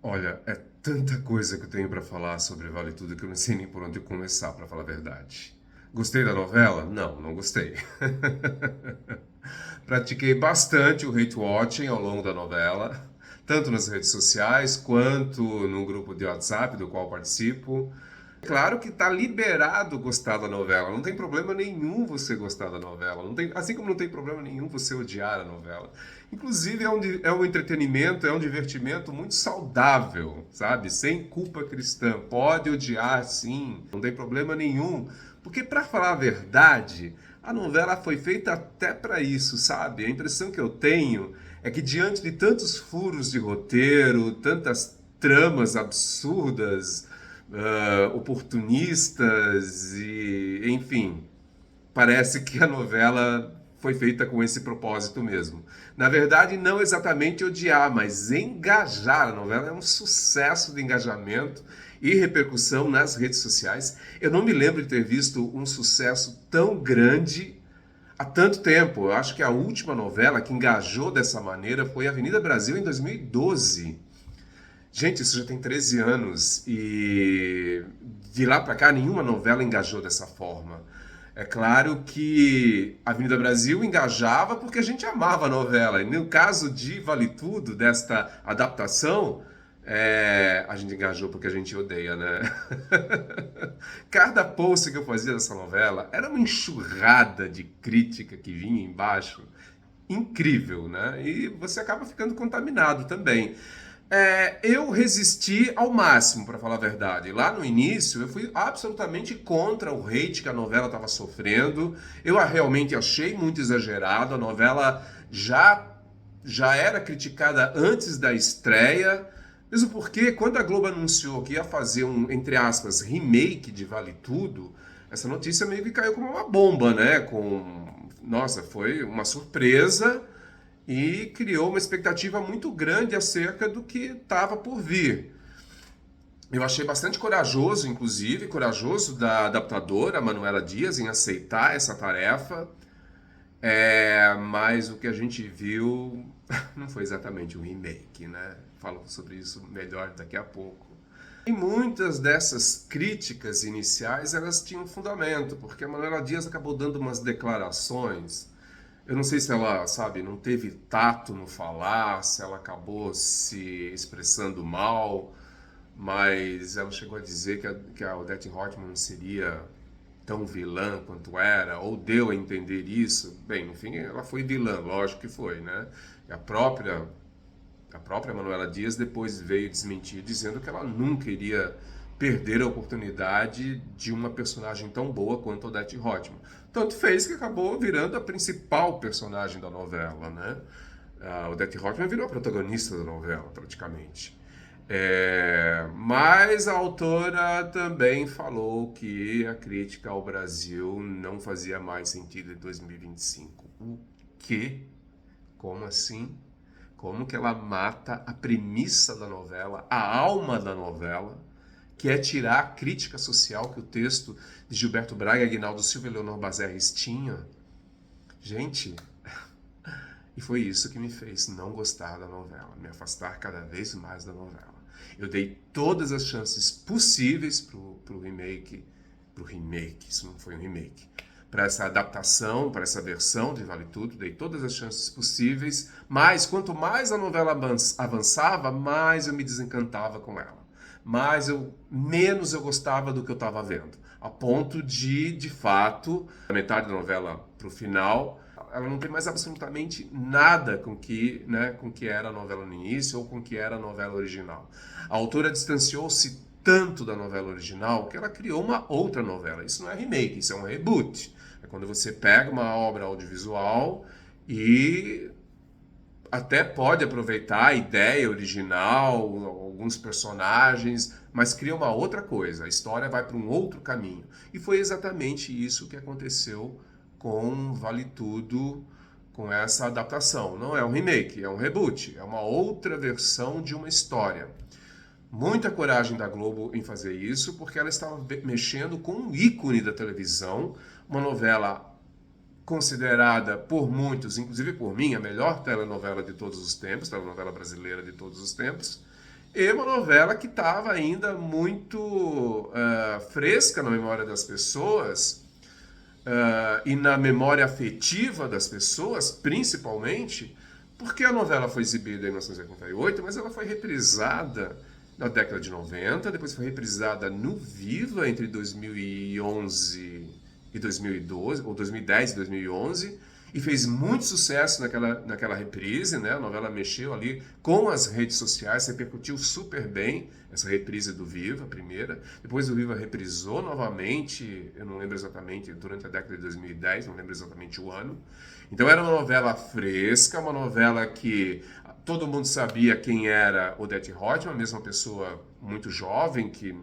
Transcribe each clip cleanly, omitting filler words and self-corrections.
Olha, é tanta coisa que eu tenho para falar sobre Vale Tudo que eu não sei nem por onde começar, para falar a verdade. Gostei da novela? Não, não gostei. Pratiquei bastante o hate watching ao longo da novela, tanto nas redes sociais quanto no grupo de WhatsApp do qual participo. Claro que tá liberado gostar da novela, não tem problema nenhum você gostar da novela, não tem, assim como não tem problema nenhum você odiar a novela. Inclusive é um entretenimento, é um divertimento muito saudável, sabe? Sem culpa cristã. Pode odiar sim, não tem problema nenhum. Porque para falar a verdade, a novela foi feita até para isso, sabe? A impressão que eu tenho é que diante de tantos furos de roteiro, tantas tramas absurdas, oportunistas e, enfim, parece que a novela foi feita com esse propósito mesmo. Na verdade, não exatamente odiar, mas engajar. A novela é um sucesso de engajamento e repercussão nas redes sociais. Eu não me lembro de ter visto um sucesso tão grande há tanto tempo. Eu acho que a última novela que engajou dessa maneira foi Avenida Brasil em 2012. Gente, isso já tem 13 anos e de lá pra cá nenhuma novela engajou dessa forma. É claro que Avenida Brasil engajava porque a gente amava a novela. E no caso de Vale Tudo, desta adaptação, a gente engajou porque a gente odeia, né? Cada post que eu fazia dessa novela era uma enxurrada de crítica que vinha embaixo. Incrível, né? E você acaba ficando contaminado também. Eu resisti ao máximo, para falar a verdade. Lá no início, eu fui absolutamente contra o hate que a novela estava sofrendo. Eu realmente achei muito exagerado. A novela já era criticada antes da estreia. Mesmo porque, quando a Globo anunciou que ia fazer um, entre aspas, remake de Vale Tudo, essa notícia meio que caiu como uma bomba, né? Nossa, foi uma surpresa e criou uma expectativa muito grande acerca do que estava por vir. Eu achei bastante corajoso, inclusive, corajoso da adaptadora Manuela Dias em aceitar essa tarefa, mas o que a gente viu não foi exatamente um remake, né? Falo sobre isso melhor daqui a pouco. E muitas dessas críticas iniciais elas tinham fundamento, porque a Manuela Dias acabou dando umas declarações. Eu não sei se ela, sabe, não teve tato no falar, se ela acabou se expressando mal, mas ela chegou a dizer que a Odete Roitman seria tão vilã quanto era, ou deu a entender isso. Bem, no fim, ela foi vilã, lógico que foi, né? E a própria Manuela Dias depois veio desmentir, dizendo que ela nunca iria perder a oportunidade de uma personagem tão boa quanto Odete Roitman. Tanto fez que acabou virando a principal personagem da novela, né? A Odete Roitman virou a protagonista da novela, praticamente. Mas a autora também falou que a crítica ao Brasil não fazia mais sentido em 2025. O quê? Como assim? Como que ela mata a premissa da novela, a alma da novela, que é tirar a crítica social que o texto de Gilberto Braga, Aguinaldo Silva e Leonor Baserres tinha? Gente, e foi isso que me fez não gostar da novela, me afastar cada vez mais da novela. Eu dei todas as chances possíveis pro remake, isso não foi um remake, para essa adaptação, para essa versão de Vale Tudo, dei todas as chances possíveis, mas quanto mais a novela avançava, mais eu me desencantava com ela. Menos eu gostava do que eu estava vendo. A ponto de fato, a metade da novela para o final, ela não tem mais absolutamente nada com que era a novela no início ou com que era a novela original. A autora distanciou-se tanto da novela original que ela criou uma outra novela. Isso não é remake, isso é um reboot. É quando você pega uma obra audiovisual e até pode aproveitar a ideia original, alguns personagens, mas cria uma outra coisa. A história vai para um outro caminho. E foi exatamente isso que aconteceu com Vale Tudo, com essa adaptação. Não é um remake, é um reboot, é uma outra versão de uma história. Muita coragem da Globo em fazer isso, porque ela estava mexendo com um ícone da televisão, uma novela considerada por muitos, inclusive por mim, a melhor telenovela de todos os tempos, telenovela brasileira de todos os tempos, e uma novela que estava ainda muito fresca na memória das pessoas, e na memória afetiva das pessoas, principalmente, porque a novela foi exibida em 1988, mas ela foi reprisada na década de 90, depois foi reprisada no Viva entre 2011 e 2012, ou 2010 e 2011, e fez muito sucesso naquela reprise, né? A novela mexeu ali com as redes sociais, repercutiu super bem essa reprise do Viva, a primeira. Depois o Viva reprisou novamente, eu não lembro exatamente, durante a década de 2010, não lembro exatamente o ano. Então era uma novela fresca, uma novela que todo mundo sabia quem era Odete Roitman, mesmo uma pessoa muito jovem que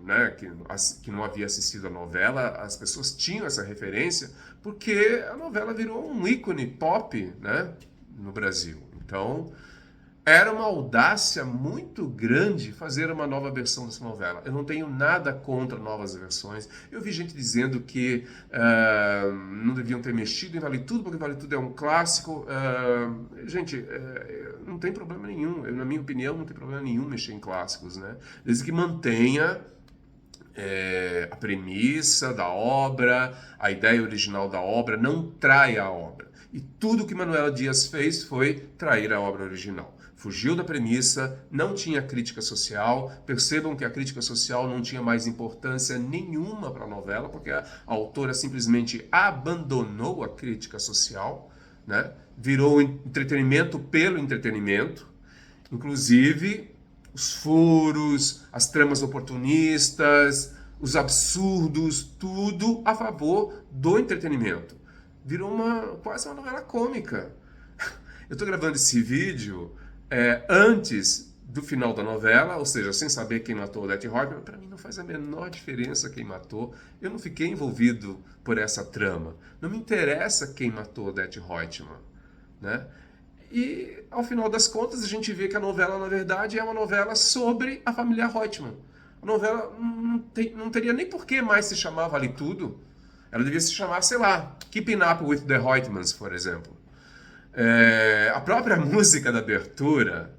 não havia assistido a novela, as pessoas tinham essa referência porque a novela virou um ícone pop, né, no Brasil. Então era uma audácia muito grande fazer uma nova versão dessa novela. Eu não tenho nada contra novas versões. Eu vi gente dizendo que não deviam ter mexido em Vale Tudo, porque Vale Tudo é um clássico. Gente, não tem problema nenhum. Na minha opinião, não tem problema nenhum mexer em clássicos, né? Desde que mantenha a premissa da obra, a ideia original da obra, não traia a obra. E tudo que Manuela Dias fez foi trair a obra original. Fugiu da premissa, não tinha crítica social. Percebam que a crítica social não tinha mais importância nenhuma para a novela, porque a autora simplesmente abandonou a crítica social, né? Virou entretenimento pelo entretenimento, inclusive os furos, as tramas oportunistas, os absurdos, tudo a favor do entretenimento. Virou quase uma novela cômica. Eu estou gravando esse vídeo antes do final da novela, ou seja, sem saber quem matou Odete Roitman. Para mim não faz a menor diferença quem matou. Eu não fiquei envolvido por essa trama. Não me interessa quem matou Odete Roitman, né? E, ao final das contas, a gente vê que a novela, na verdade, é uma novela sobre a família Reutemann. A novela não teria nem por que mais se chamar Vale Tudo. Ela devia se chamar, sei lá, Keeping Up with the Reutemanns, por exemplo. A própria música da abertura,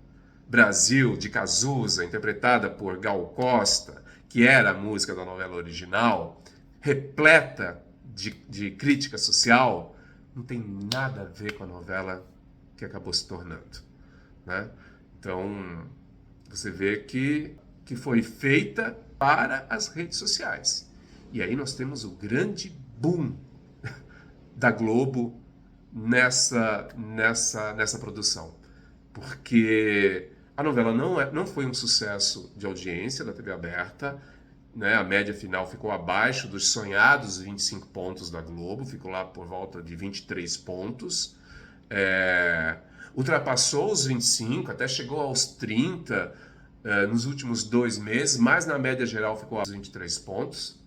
Brasil, de Cazuza, interpretada por Gal Costa, que era a música da novela original, repleta de crítica social, não tem nada a ver com a novela que acabou se tornando, né? Então, você vê que foi feita para as redes sociais. E aí nós temos o grande boom da Globo nessa produção. Porque a novela não foi um sucesso de audiência da TV aberta, né? A média final ficou abaixo dos sonhados 25 pontos da Globo, ficou lá por volta de 23 pontos. Ultrapassou os 25, até chegou aos 30 nos últimos 2 meses, mas na média geral ficou aos 23 pontos.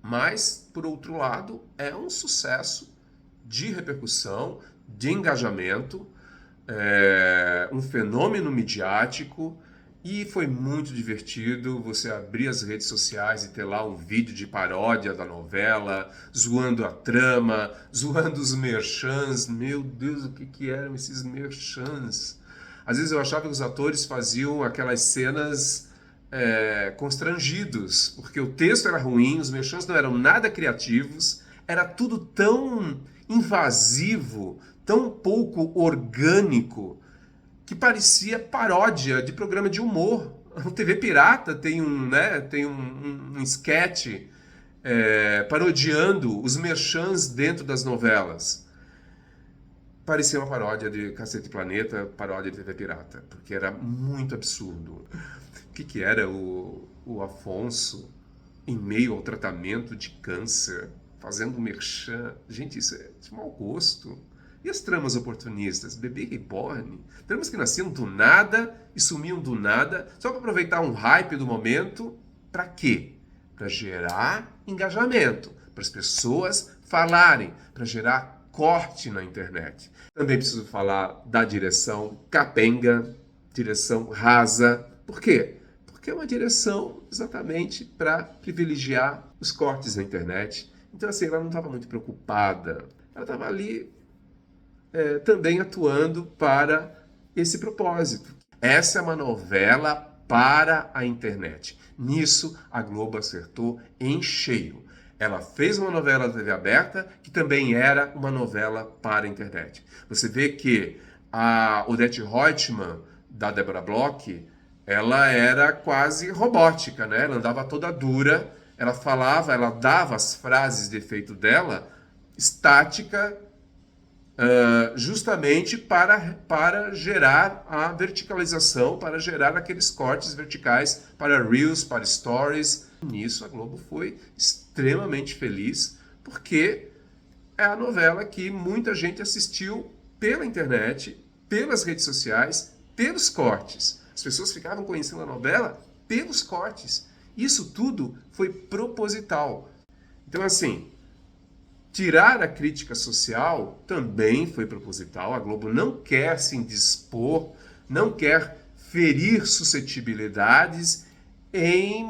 Mas, por outro lado, é um sucesso de repercussão, de engajamento, um fenômeno midiático. E foi muito divertido você abrir as redes sociais e ter lá um vídeo de paródia da novela, zoando a trama, zoando os merchans. Meu Deus, o que eram esses merchans? Às vezes eu achava que os atores faziam aquelas cenas constrangidos, porque o texto era ruim, os merchans não eram nada criativos, era tudo tão invasivo, tão pouco orgânico, que parecia paródia de programa de humor. A TV Pirata tem um sketch parodiando os merchans dentro das novelas. Parecia uma paródia de Cacete Planeta, paródia de TV Pirata, porque era muito absurdo. O que era o Afonso em meio ao tratamento de câncer, fazendo merchan? Gente, isso é de mau gosto. E as tramas oportunistas? Bebê Reborn? Tramas que nasciam do nada e sumiam do nada, só para aproveitar um hype do momento. Para quê? Para gerar engajamento, para as pessoas falarem, para gerar corte na internet. Também preciso falar da direção capenga, direção rasa. Por quê? Porque é uma direção exatamente para privilegiar os cortes na internet. Então, assim, ela não estava muito preocupada. Ela estava ali também atuando para esse propósito. Essa é uma novela para a internet. Nisso, a Globo acertou em cheio. Ela fez uma novela da TV aberta que também era uma novela para a internet. Você vê que a Odete Roitman, da Débora Bloch, ela era quase robótica, né? Ela andava toda dura, ela falava, ela dava as frases de efeito dela estática, justamente para gerar a verticalização, para gerar aqueles cortes verticais para Reels, para Stories. Nisso a Globo foi extremamente feliz, porque é a novela que muita gente assistiu pela internet, pelas redes sociais, pelos cortes. As pessoas ficavam conhecendo a novela pelos cortes. Isso tudo foi proposital. Então, assim, tirar a crítica social também foi proposital. A Globo não quer se indispor, não quer ferir suscetibilidades em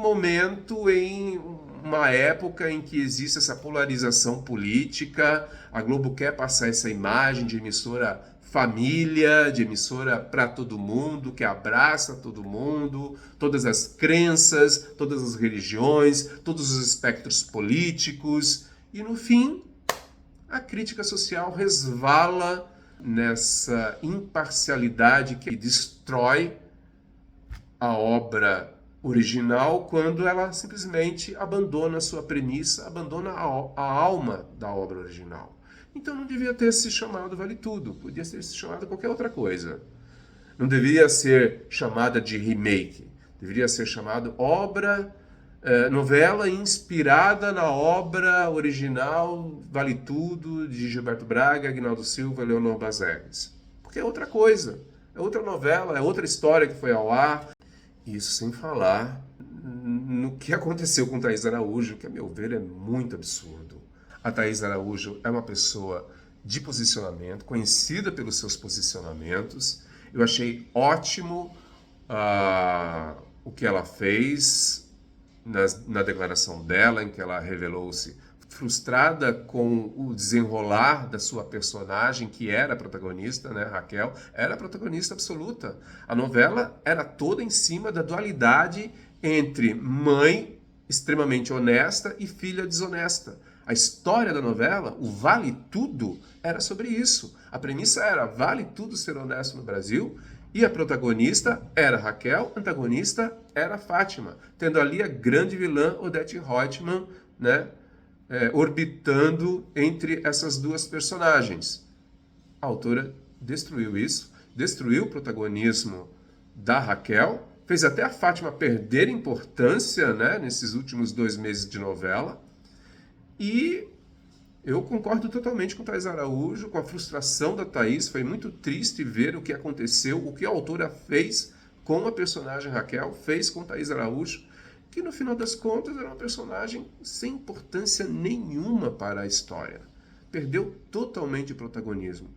uma época em que existe essa polarização política. A Globo quer passar essa imagem de emissora família, de emissora para todo mundo, que abraça todo mundo, todas as crenças, todas as religiões, todos os espectros políticos. E no fim, a crítica social resvala nessa imparcialidade que destrói a obra original quando ela simplesmente abandona a sua premissa, abandona a alma da obra original. Então não devia ter se chamado Vale Tudo, podia ter se chamado qualquer outra coisa. Não deveria ser chamada de remake, deveria ser chamado novela inspirada na obra original Vale Tudo, de Gilberto Braga, Aguinaldo Silva e Leonor Baseres. Porque é outra coisa, é outra novela, é outra história que foi ao ar. Isso sem falar no que aconteceu com Thaís Araújo, que a meu ver é muito absurdo. A Thaís Araújo é uma pessoa de posicionamento, conhecida pelos seus posicionamentos. Eu achei ótimo o que ela fez na declaração dela, em que ela revelou-se frustrada com o desenrolar da sua personagem, que era a protagonista, né, Raquel, era a protagonista absoluta. A novela era toda em cima da dualidade entre mãe extremamente honesta e filha desonesta. A história da novela, o Vale Tudo, era sobre isso. A premissa era, vale tudo ser honesto no Brasil, e a protagonista era Raquel, a antagonista era Fátima, tendo ali a grande vilã Odete Roitman, né, orbitando entre essas duas personagens. A autora destruiu isso, destruiu o protagonismo da Raquel, fez até a Fátima perder importância, né, nesses últimos 2 meses de novela. E eu concordo totalmente com Thaís Araújo, com a frustração da Thaís. Foi muito triste ver o que aconteceu, o que a autora fez com a personagem Raquel, fez com Thaís Araújo, que no final das contas era uma personagem sem importância nenhuma para a história. Perdeu totalmente o protagonismo.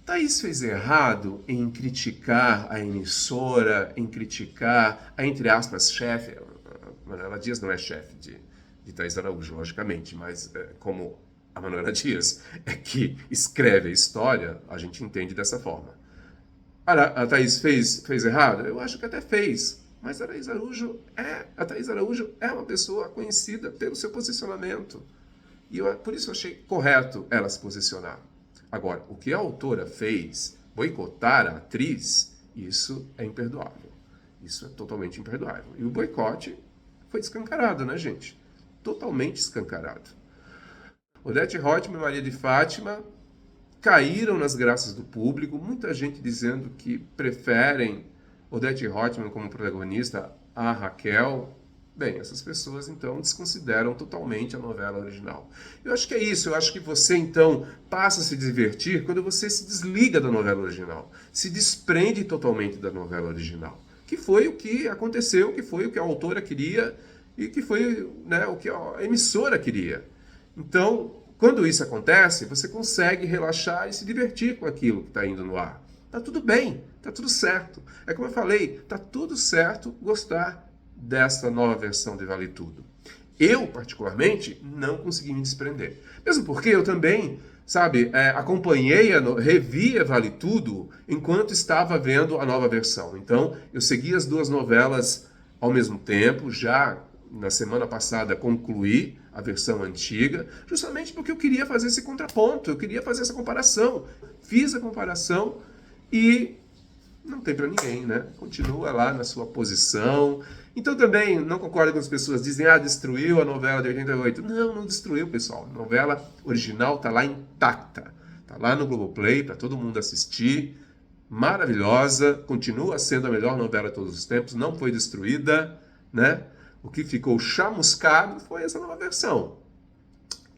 Thaís fez errado em criticar a emissora, em criticar a, entre aspas, chefe. Manuela Dias não é chefe de Thaís Araújo, logicamente, mas como a Manuela Dias é que escreve a história, a gente entende dessa forma. A Thaís fez errado? Eu acho que até fez. Mas a Thaís Araújo é uma pessoa conhecida pelo seu posicionamento. E por isso eu achei correto ela se posicionar. Agora, o que a autora fez, boicotar a atriz, isso é imperdoável. Isso é totalmente imperdoável. E o boicote foi escancarado, né, gente? Totalmente escancarado. Odete Roitman e Maria de Fátima caíram nas graças do público. Muita gente dizendo que preferem Odete Roitman como protagonista a Raquel. Bem, essas pessoas então desconsideram totalmente a novela original. Eu acho que é isso, eu acho que você então passa a se divertir quando você se desliga da novela original, se desprende totalmente da novela original, que foi o que aconteceu, que foi o que a autora queria e que foi, né, o que a emissora queria. Então, quando isso acontece, você consegue relaxar e se divertir com aquilo que está indo no ar. Tá tudo bem, tá tudo certo. É como eu falei, tá tudo certo gostar dessa nova versão de Vale Tudo. Eu, particularmente, não consegui me desprender. Mesmo porque eu também sabe, acompanhei, revi a Vale Tudo enquanto estava vendo a nova versão. Então, eu segui as duas novelas ao mesmo tempo, já na semana passada concluí a versão antiga, justamente porque eu queria fazer esse contraponto, eu queria fazer essa comparação. Fiz a comparação e não tem para ninguém, né? Continua lá na sua posição. Então também não concordo com as pessoas que dizem, destruiu a novela de 88. Não, não destruiu, pessoal. A novela original tá lá intacta. Tá lá no Globoplay para todo mundo assistir. Maravilhosa, continua sendo a melhor novela de todos os tempos, não foi destruída, né? O que ficou chamuscado foi essa nova versão.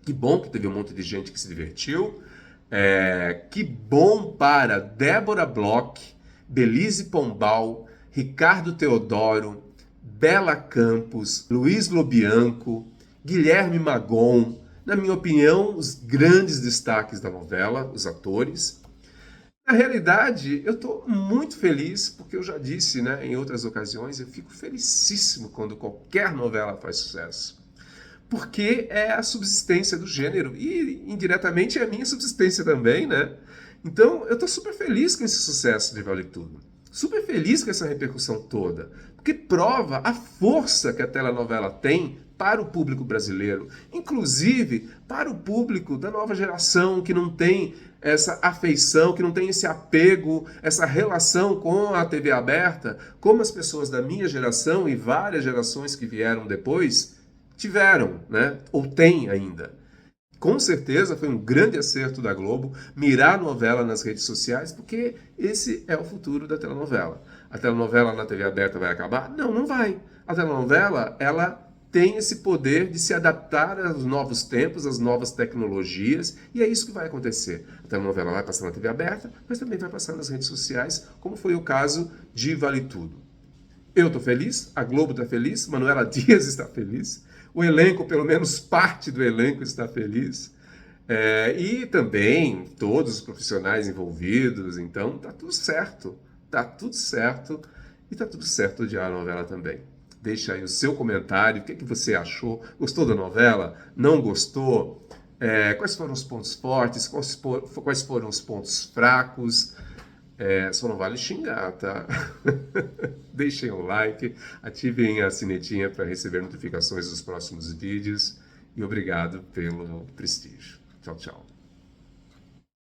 Que bom que teve um monte de gente que se divertiu. Que bom para Débora Bloch, Belise Pombal, Ricardo Teodoro, Bela Campos, Luiz Lobianco, Guilherme Magon. Na minha opinião, os grandes destaques da novela, os atores. Na realidade, eu estou muito feliz, porque eu já disse, né, em outras ocasiões, eu fico felicíssimo quando qualquer novela faz sucesso. Porque é a subsistência do gênero e, indiretamente, é a minha subsistência também, né? Então, eu estou super feliz com esse sucesso de Vale Tudo. Super feliz com essa repercussão toda. Porque prova a força que a telenovela tem para o público brasileiro. Inclusive, para o público da nova geração, que não tem essa afeição, que não tem esse apego, essa relação com a TV aberta, como as pessoas da minha geração e várias gerações que vieram depois tiveram, né? Ou têm ainda. Com certeza foi um grande acerto da Globo mirar a novela nas redes sociais, porque esse é o futuro da telenovela. A telenovela na TV aberta vai acabar? Não, não vai. A telenovela, ela tem esse poder de se adaptar aos novos tempos, às novas tecnologias, e é isso que vai acontecer. A telenovela vai passar na TV aberta, mas também vai passar nas redes sociais, como foi o caso de Vale Tudo. Eu estou feliz, a Globo está feliz, Manuela Dias está feliz, o elenco, pelo menos parte do elenco, está feliz, e também todos os profissionais envolvidos, então está tudo certo, e está tudo certo odiar a novela também. Deixa aí o seu comentário, o que você achou, gostou da novela, não gostou, quais foram os pontos fortes, quais foram os pontos fracos. Só não vale xingar, tá? Deixem o like, ativem a sinetinha para receber notificações dos próximos vídeos e obrigado pelo prestígio. Tchau, tchau.